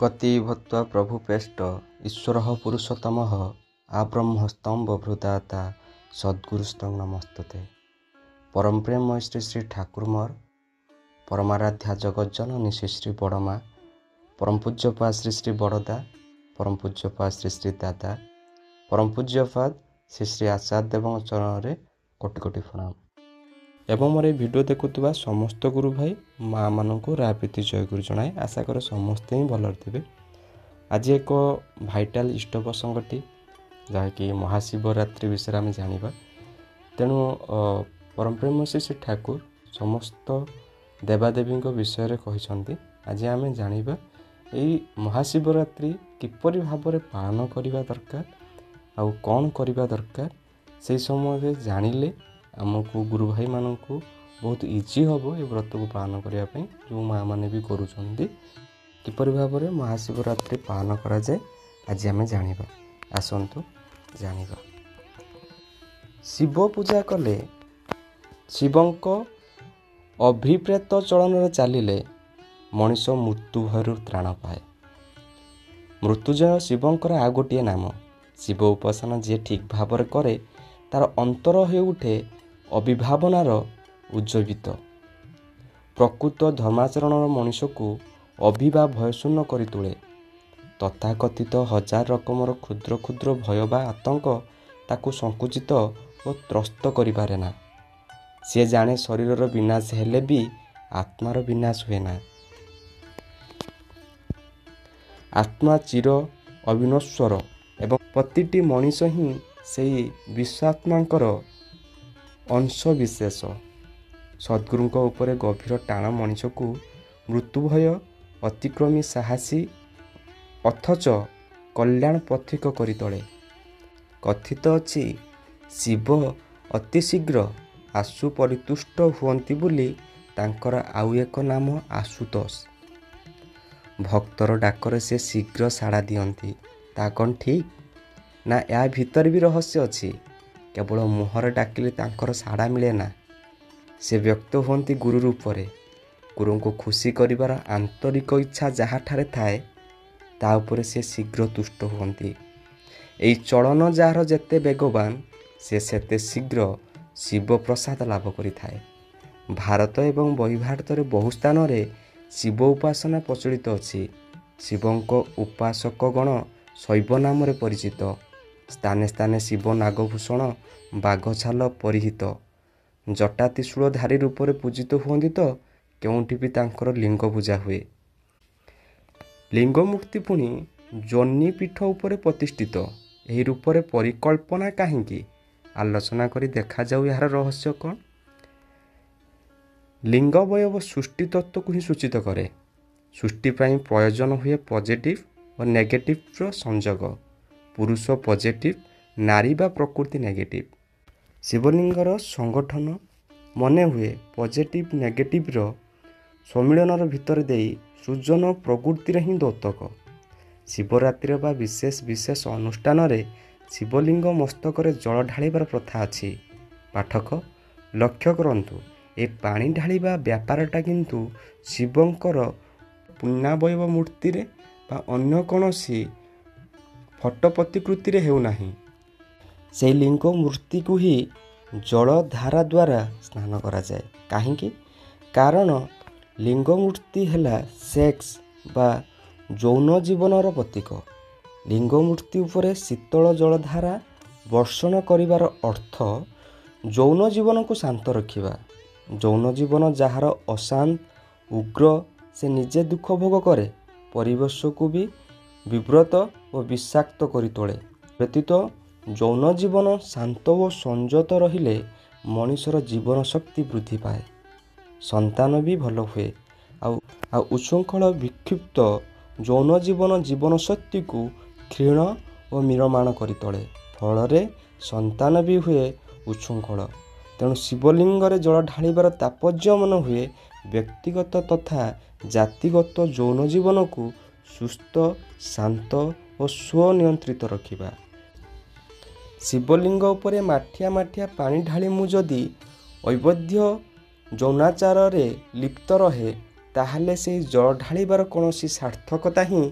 गति भूत्वा प्रभुपेष्ट ईश्वरः पुरुषोत्तमः आब्रह्मस्तं बभृदाता सद्गुरुस्तं नमस्तुते। परम प्रेम श्री श्री ठाकुर मोर परमाराध्या जगत जननी श्री श्री बड़मा परम पूज्यपाद श्री श्री बड़दा परम पूज्यपाद श्री श्री दादा परम पूज्यपाद श्री श्री आचार्य देव चरण में कोटि कोटि प्रणाम। एवं मोर वीडियो देखुवा समस्त गुरु भाई माँ मानक राप्रीति जय गुरु जनाए। आशा कर समस्ते ही भल थे। आज एक भाइटाल इष्ट प्रसंगटी जहाँकि महाशिवरात्रि विषय आम जाना। तेणु परम प्रेम श्री श्री ठाकुर समस्त देवादेवी विषय कहते। आज आम जाना यही महाशिवरात्रि किपरि भाव पालन करने दरकार आउ कौन करने दरकार से समय जानिले आमको गुरु भाई मानू बहुत इजी हम ये व्रत को पालन करने जो माँ मैंने भी करुँच किपरि भाव में महाशिवरात्रि पालन करा जाए आज आम जाना। आसतु जाना। शिव पूजा कले शिवंक अभिप्रेत चलन चलिले मनीष मृत्यु भयरू त्राण पाए। मृत्युजय शिवंकर आ गोटे नाम। शिव उपासना जी ठीक भाव में करे तार अंतर हो उठे अभिभावनार उज्जीवित। प्रकृत धर्माचरण मनीष को अभिभा भयशून्य कर तोले। तथाकथित हजार रकमर क्षुद्र क्षुद्र भय बा आतंक ताकू संकुचित और त्रस्त करिपारे ना। सी जाने शरीर विनाश हेले भी आत्मार विनाश हुए ना। आत्मा चिर अविनश्वर एवं प्रतिटी मनीष ही सेई विश्वात्मांकर अंश विशेष। सद्गुरुंक उपरे गभीर टाण मनीष को मृत्यु भय अतिक्रमी साहसी अथच कल्याण पथिक करि तोले। कथित अछि शिव अति शीघ्र आशु परितुष्ट हुअन्ति बोली तांकर आउ एक नाम आशुतोष। भक्तर डाकर से शीघ्र साड़ा दियंती ता कौन ठीक ना? या भीतर भी रहस्य अछि। केवल मुहर डाकिले तांकर साड़ा मिले ना। से व्यक्त हुअन्ति गुरु रूपरे। गुरु को खुशी करिवार आंतरिक इच्छा जहाँ ठारे थाए ता उपरे से शीघ्र तुष्ट हुअन्ति। एई चलन जार जेते बेगवान से सेते शीघ्र शिव प्रसाद लाभ करिथाए। भारत एवं बहिर्भारत बहु स्थान रे शिव उपासना प्रचलित अछि। शिवंक उपासकगण शैव नाम परिचित। स्थाने स्थाने शिव नागभूषण बाघछाल परिहित जटा त्रिशूलधारी रूप में पूजित हुअन्ति तो केउंठी भी तांकर लिंग पूजा हुए। लिंग मूर्ति पुणी जन्नी पीठ उपरे प्रतिष्ठित। एही रूप में परिकल्पना काहींकी आलोचना करी देखा जाऊ यार रहस्य कौन। लिंग अवयव सृष्टि तत्व को ही सूचित करे। सृष्टि पाई प्रयोजन हुए पॉजिटिव और नेगेटिव संयोग। पुरुष पॉजिटिव नारी बा प्रकृति नेगेटिव। शिवलिंगर संगठन मने हुए पॉजिटिव नेगेटिव सम्मिलन भितर दे सृजन प्रकृति ही दौतक। शिवरात्रि बा विशेष विशेष अनुष्ठान रे शिवलिंग मस्तक जल ढालिबार प्रथा अछि। पाठक लक्ष्य करंतु ए पानी ढालिबा व्यापारटा किंतु शिवंकर पुण्यावयव मूर्ति रे बा अन्य कौनसी फट प्रतिकृति रे हेउ नाही। से लिंग मूर्ति को ही जल धारा द्वारा स्नान करा जाए। काहींकी कारण लिंग मूर्ति हैला सेक्स बा यौन जीवनर प्रतीक। लिंग मूर्ति उपरे शीतल जलधारा वर्षण करिवार अर्थ यौन जीवन को शांत रखिबा। यौन जीवन जार अशांत उग्र से निजे दुख भोग करे परिवेश को भी विव्रत और विषाक्त करि तोले। व्यतीत यौन जीवन शांत और संयत रहिले मनीषर जीवन शक्ति वृद्धि पाए। संतान भी भल हुए। आ उच्छृंखल विक्षिप्त यौन जीवन जीवन शक्ति को क्षीण और मीरमाण करि तोले। फल संतान भी हुए उच्छृंखल। तेणु शिवलिंग जल ढालिबार तात्पर्य मन हुए व्यक्तिगत तथा जातिगत यौन जीवन को सुस्थ शांत और स्वनियंत्रित रखिबा। शिवलिंग उपरे माठिया माठिया पानी ढाली मु जदि अवैध यौनाचार रे लिप्त रहे ତାହେଲେ ସେହି ଜଳ ଢାଳିବାର କୌଣସି ସାର୍ଥକତା ହିଁ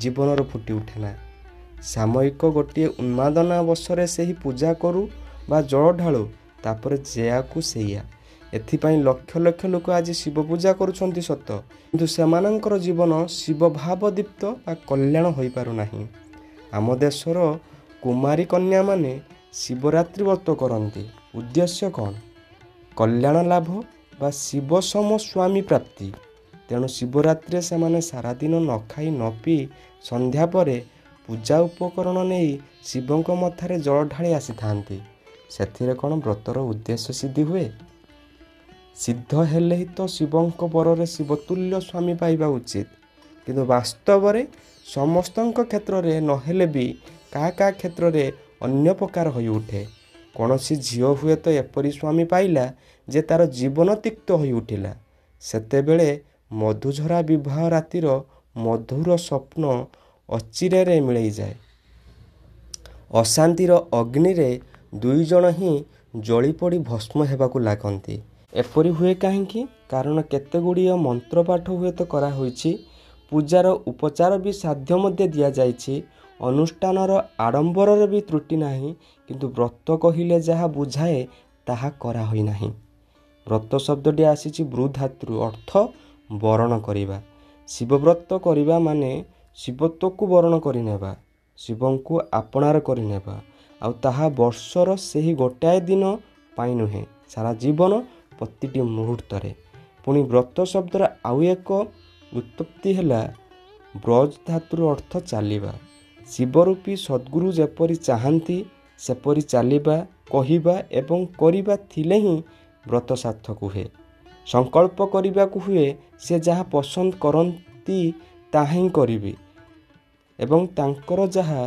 ଜୀବନର ଫୁଟି ଉଠେ ନା। ସାମୟିକ ଗୋଟିଏ ଉନ୍ମାଦନା ଅବସରରେ ସେହି ପୂଜା କରୁ ବା ଜଳ ଢାଳୁ, ତାପରେ ଯେୟାକୁ ସେଇଆ। ଏଥିପାଇଁ ଲକ୍ଷ ଲକ୍ଷ ଲୋକ ଆଜି ଶିବ ପୂଜା କରୁଛନ୍ତି ସତ, କିନ୍ତୁ ସେମାନଙ୍କର ଜୀବନ ଶିବ ଭାବ ଦୀପ୍ତ ବା କଲ୍ୟାଣ ହୋଇପାରୁନାହିଁ। ଆମ ଦେଶର କୁମାରୀ କନ୍ୟାମାନେ ଶିବରାତ୍ରି ବ୍ରତ କରନ୍ତି। ଉଦ୍ଦେଶ୍ୟ କ'ଣ? କଲ୍ୟାଣ ଲାଭ ବା ଶିବ ସମ ସ୍ୱାମୀ ପ୍ରାପ୍ତି। ତେଣୁ ଶିବରାତ୍ରିରେ ସେମାନେ ସାରାଦିନ ନ ଖାଇ ନ ପିଇ ସନ୍ଧ୍ୟା ପରେ ପୂଜା ଉପକରଣ ନେଇ ଶିବଙ୍କ ମଥାରେ ଜଳ ଢାଳି ଆସିଥାନ୍ତି। ସେଥିରେ କ'ଣ ବ୍ରତର ଉଦ୍ଦେଶ୍ୟ ସିଦ୍ଧି ହୁଏ? ସିଦ୍ଧ ହେଲେ ହିଁ ତ ଶିବଙ୍କ ବରରେ ଶିବତୁଲ୍ୟ ସ୍ୱାମୀ ପାଇବା ଉଚିତ। କିନ୍ତୁ ବାସ୍ତବରେ ସମସ୍ତଙ୍କ କ୍ଷେତ୍ରରେ ନହେଲେ ବି କାହା କାହା କ୍ଷେତ୍ରରେ ଅନ୍ୟ ପ୍ରକାର ହୋଇଉଠେ। କୌଣସି ଝିଅ ହୁଏତ ଏପରି ସ୍ୱାମୀ ପାଇଲା ଯେ ତାର ଜୀବନ ତିକ୍ତ ହୋଇଉଠିଲା। ସେତେବେଳେ ମଧୁଝରା ବିବାହ ରାତିର ମଧୁର ସ୍ୱପ୍ନ ଅଚିରେରେ ମିଳେଇଯାଏ। ଅଶାନ୍ତିର ଅଗ୍ନିରେ ଦୁଇଜଣ ହିଁ ଜଳିପୋଡ଼ି ଭସ୍ମ ହେବାକୁ ଲାଗନ୍ତି। ଏପରି ହୁଏ କାହିଁକି? କାରଣ କେତେଗୁଡ଼ିଏ ମନ୍ତ୍ରପାଠ ହୁଏତ କରାହୋଇଛି, ପୂଜାର ଉପଚାର ବି ସାଧ୍ୟ ମଧ୍ୟ ଦିଆଯାଇଛି, ଅନୁଷ୍ଠାନର ଆଡ଼ମ୍ବରରେ ବି ତ୍ରୁଟି ନାହିଁ, କିନ୍ତୁ ବ୍ରତ କହିଲେ ଯାହା ବୁଝାଏ ତାହା କରାହୋଇନାହିଁ। ବ୍ରତ ଶବ୍ଦଟି ଆସିଛି ବୃ ଧାତୁରୁ, ଅର୍ଥ ବରଣ କରିବା। ଶିବବ୍ରତ କରିବା ମାନେ ଶିବତ୍ୱକୁ ବରଣ କରିନେବା, ଶିବଙ୍କୁ ଆପଣାର କରିନେବା, ଆଉ ତାହା ବର୍ଷର ସେହି ଗୋଟାଏ ଦିନ ପାଇଁ ନୁହେଁ, ସାରା ଜୀବନ ପ୍ରତିଟି ମୁହୂର୍ତ୍ତରେ। ପୁଣି ବ୍ରତ ଶବ୍ଦର ଆଉ ଏକ ଉତ୍ପତ୍ତି ହେଲା ବ୍ରଜ ଧାତୁର, ଅର୍ଥ ଚାଲିବା। ଶିବରୂପୀ ସଦ୍ଗୁରୁ ଯେପରି ଚାହାନ୍ତି ସେପରି ଚାଲିବା, କହିବା ଏବଂ କରିବା ଥିଲେ ହିଁ ବ୍ରତ ସାର୍ଥକ ହୁଏ। ସଂକଳ୍ପ କରିବାକୁ ହୁଏ ସେ ଯାହା ପସନ୍ଦ କରନ୍ତି ତାହା ହିଁ କରିବି ଏବଂ ତାଙ୍କର ଯାହା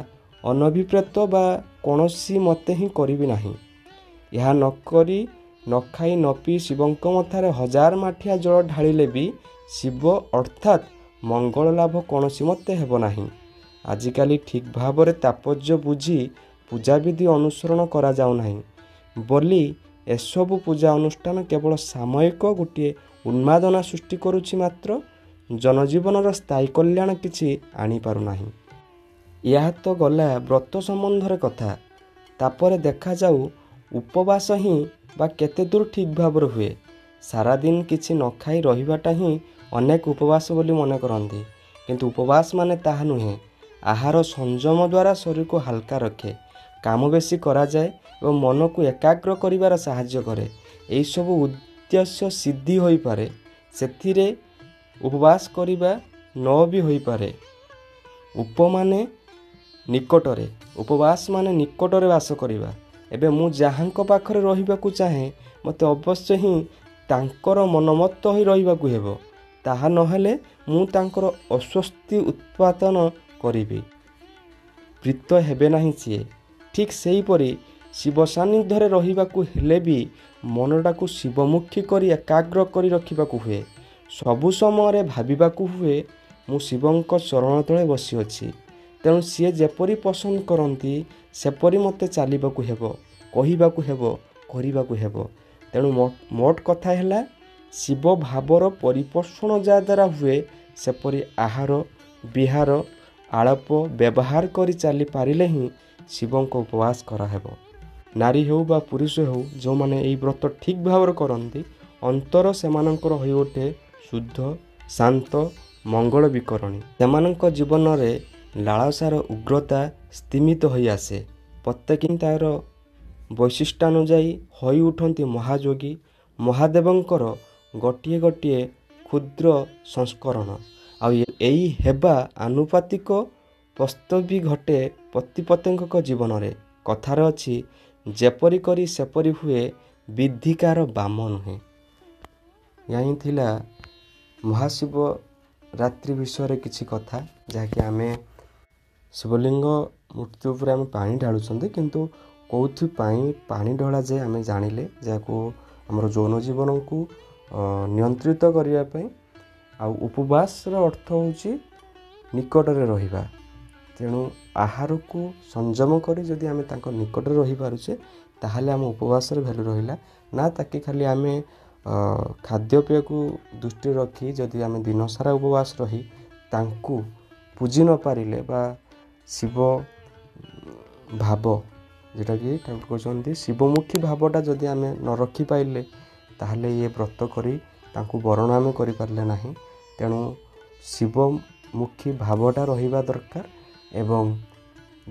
ଅନଭିପ୍ରେତ ବା କୌଣସି ମତେ ହିଁ କରିବି ନାହିଁ। ଏହା ନ କରି ନ ଖାଇ ନ ପିଇ ଶିବଙ୍କ ମଥାରେ ହଜାର ମାଠିଆ ଜଳ ଢାଳିଲେ ବି ଶିବ ଅର୍ଥାତ୍ ମଙ୍ଗଳ ଲାଭ କୌଣସି ମତେ ହେବ ନାହିଁ। ଆଜିକାଲି ଠିକ୍ ଭାବରେ ତାତ୍ପର୍ଯ୍ୟ ବୁଝି ପୂଜାବିଧି ଅନୁସରଣ କରାଯାଉନାହିଁ ବୋଲି ଏସବୁ ପୂଜା ଅନୁଷ୍ଠାନ କେବଳ ସାମୟିକ ଗୋଟିଏ ଉନ୍ମାଦନା ସୃଷ୍ଟି କରୁଛି, ମାତ୍ର ଜନଜୀବନର ସ୍ଥାୟୀ କଲ୍ୟାଣ କିଛି ଆଣିପାରୁନାହିଁ। ଏହା ତ ଗଲା ବ୍ରତ ସମ୍ବନ୍ଧରେ କଥା। ତାପରେ ଦେଖାଯାଉ ଉପବାସ ହିଁ ବା କେତେ ଦୂର ଠିକ୍ ଭାବରେ ହୁଏ। ସାରାଦିନ କିଛି ନ ଖାଇ ରହିବାଟା ହିଁ ଅନେକ ଉପବାସ ବୋଲି ମନେ କରନ୍ତି, କିନ୍ତୁ ଉପବାସ ମାନେ ତାହା ନୁହେଁ। ଆହାର ସଂଯମ ଦ୍ୱାରା ଶରୀରକୁ ହାଲକା ରଖେ, କାମ ବେଶୀ କରାଯାଏ ଏବଂ ମନକୁ ଏକାଗ୍ର କରିବାରେ ସାହାଯ୍ୟ କରେ। ଏହିସବୁ ଉଦ୍ଦେଶ୍ୟ ସିଦ୍ଧି ହୋଇପାରେ, ସେଥିରେ ଉପବାସ କରିବା ନ ବି ହୋଇପାରେ। ଉପମାନେ ନିକଟରେ, ଉପବାସ ମାନେ ନିକଟରେ ବାସ କରିବା। ଏବେ ମୁଁ ଯାହାଙ୍କ ପାଖରେ ରହିବାକୁ ଚାହେଁ ମୋତେ ଅବଶ୍ୟ ହିଁ ତାଙ୍କର ମନମତ ହୋଇ ରହିବାକୁ ହେବ, ତାହା ନହେଲେ ମୁଁ ତାଙ୍କର ଅସ୍ୱସ୍ତି ଉତ୍ପାଦନ କରିବି, ପ୍ରୀତ ହେବେ ନାହିଁ ସିଏ। ଠିକ୍ ସେହିପରି ଶିବ ସାନ୍ନିଧ୍ୟରେ ରହିବାକୁ ହେଲେ ବି ମନଟାକୁ ଶିବମୁଖୀ କରି ଏକାଗ୍ର କରି ରଖିବାକୁ ହୁଏ। ସବୁ ସମୟରେ ଭାବିବାକୁ ହୁଏ ମୁଁ ଶିବଙ୍କ ଚରଣ ତଳେ ବସିଅଛି, ତେଣୁ ସିଏ ଯେପରି ପସନ୍ଦ କରନ୍ତି ସେପରି ମୋତେ ଚାଲିବାକୁ ହେବ, କହିବାକୁ ହେବ, କରିବାକୁ ହେବ। ତେଣୁ ମୋଟ କଥା ହେଲା ଶିବ ଭାବର ପରିପୋଷଣ ଯାହାଦ୍ୱାରା ହୁଏ ସେପରି ଆହାର ବିହାର ଆଳାପ ବ୍ୟବହାର କରି ଚାଲିପାରିଲେ ହିଁ ଶିବଙ୍କ ଉପବାସ କରାହେବ। ନାରୀ ହେଉ ବା ପୁରୁଷ ହେଉ, ଯେଉଁମାନେ ଏହି ବ୍ରତ ଠିକ୍ ଭାବରେ କରନ୍ତି ଅନ୍ତର ସେମାନଙ୍କର ହୋଇଉଠେ ଶୁଦ୍ଧ, ଶାନ୍ତ, ମଙ୍ଗଳ ବିକରଣୀ। ସେମାନଙ୍କ ଜୀବନରେ ଲାଳସାର ଉଗ୍ରତା ସ୍ତିମିତ ହୋଇ ଆସେ। ପ୍ରତ୍ୟେକ ତାର ବୈଶିଷ୍ଟ୍ୟାନୁଯାୟୀ ହୋଇ ଉଠନ୍ତି ମହାଯୋଗୀ। ମହାଦେବଙ୍କର ଗୋଟିଏ ଗୋଟିଏ କ୍ଷୁଦ୍ର ସଂସ୍କରଣ, ଆଉ ଏହି ହେବା ଆନୁପାତିକ ପ୍ରସ୍ତୁତି ଘଟେ ପ୍ରତି ପ୍ରତ୍ୟେକଙ୍କ ଜୀବନରେ। କଥାରେ ଅଛି ଯେପରି କରି ସେପରି ହୁଏ, ବିଧିକାର ବାମ ନୁହେଁ। ଏହା ହିଁ ଥିଲା ମହାଶିବ ରାତ୍ରି ବିଷୟରେ କିଛି କଥା, ଯାହାକି ଆମେ ଶିବଲିଙ୍ଗ ମୂର୍ତ୍ତି ଉପରେ ଆମେ ପାଣି ଢାଳୁଛନ୍ତି, କିନ୍ତୁ କେଉଁଥିପାଇଁ ପାଣି ଢଳାଯାଏ ଆମେ ଜାଣିଲେ, ଯାହାକୁ ଆମର ଯୌନ ଜୀବନକୁ ନିୟନ୍ତ୍ରିତ କରିବା ପାଇଁ। ଆଉ ଉପବାସର ଅର୍ଥ ହେଉଛି ନିକଟରେ ରହିବା। ତେଣୁ ଆହାରକୁ ସଂଯମ କରି ଯଦି ଆମେ ତାଙ୍କ ନିକଟରେ ରହିପାରୁଛେ ତାହେଲେ ଆମ ଉପବାସର ଭ୍ୟାଲୁ ରହିଲା। ନା ତାକି ଖାଲି ଆମେ ଖାଦ୍ୟପେୟକୁ ଦୃଷ୍ଟିରେ ରଖି ଯଦି ଆମେ ଦିନସାରା ଉପବାସ ରହି ତାଙ୍କୁ ପୂଜି ନ ପାରିଲେ ବା ଶିବ ଭାବ ଯେଉଁଟାକି ଠାକୁର କହୁଛନ୍ତି ଶିବମୁଖୀ ଭାବଟା ଯଦି ଆମେ ନ ରଖିପାରିଲେ ତାହେଲେ ଇଏ ବ୍ରତ କରି ତାଙ୍କୁ ବରଣ ଆମେ କରିପାରିଲେ ନାହିଁ। ତେଣୁ ଶିବମୁଖୀ ଭାବଟା ରହିବା ଦରକାର ଏବଂ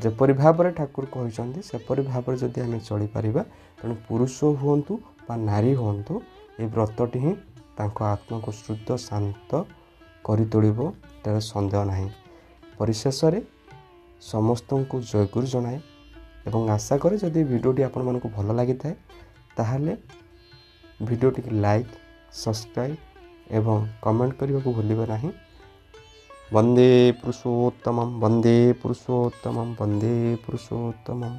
ଯେପରି ଭାବରେ ଠାକୁର କହିଛନ୍ତି ସେପରି ଭାବରେ ଯଦି ଆମେ ଚଳିପାରିବା ତେଣୁ ପୁରୁଷ ହୁଅନ୍ତୁ ବା ନାରୀ ହୁଅନ୍ତୁ ଏ ବ୍ରତଟି ହିଁ ତାଙ୍କ ଆତ୍ମାକୁ ଶୁଦ୍ଧ ଶାନ୍ତ କରି ତୋଳିବ, ଏଠାରେ ସନ୍ଦେହ ନାହିଁ। ପରିଶେଷରେ ସମସ୍ତଙ୍କୁ ଜୟଗୁରୁ ଜଣାଏ ଏବଂ ଆଶା କରେ ଯଦି ଭିଡ଼ିଓଟି ଆପଣମାନଙ୍କୁ ଭଲ ଲାଗିଥାଏ ତାହେଲେ ଭିଡ଼ିଓଟିକୁ ଲାଇକ୍, ସବସ୍କ୍ରାଇବ୍ ଏବଂ କମେଣ୍ଟ କରିବାକୁ ଭୁଲିବେ ନାହିଁ। ବନ୍ଦେ ପୁରୁଷୋତ୍ତମମ୍, ବନ୍ଦେ ପୁରୁଷୋତ୍ତମମ୍, ବନ୍ଦେ ପୁରୁଷୋତ୍ତମମ୍।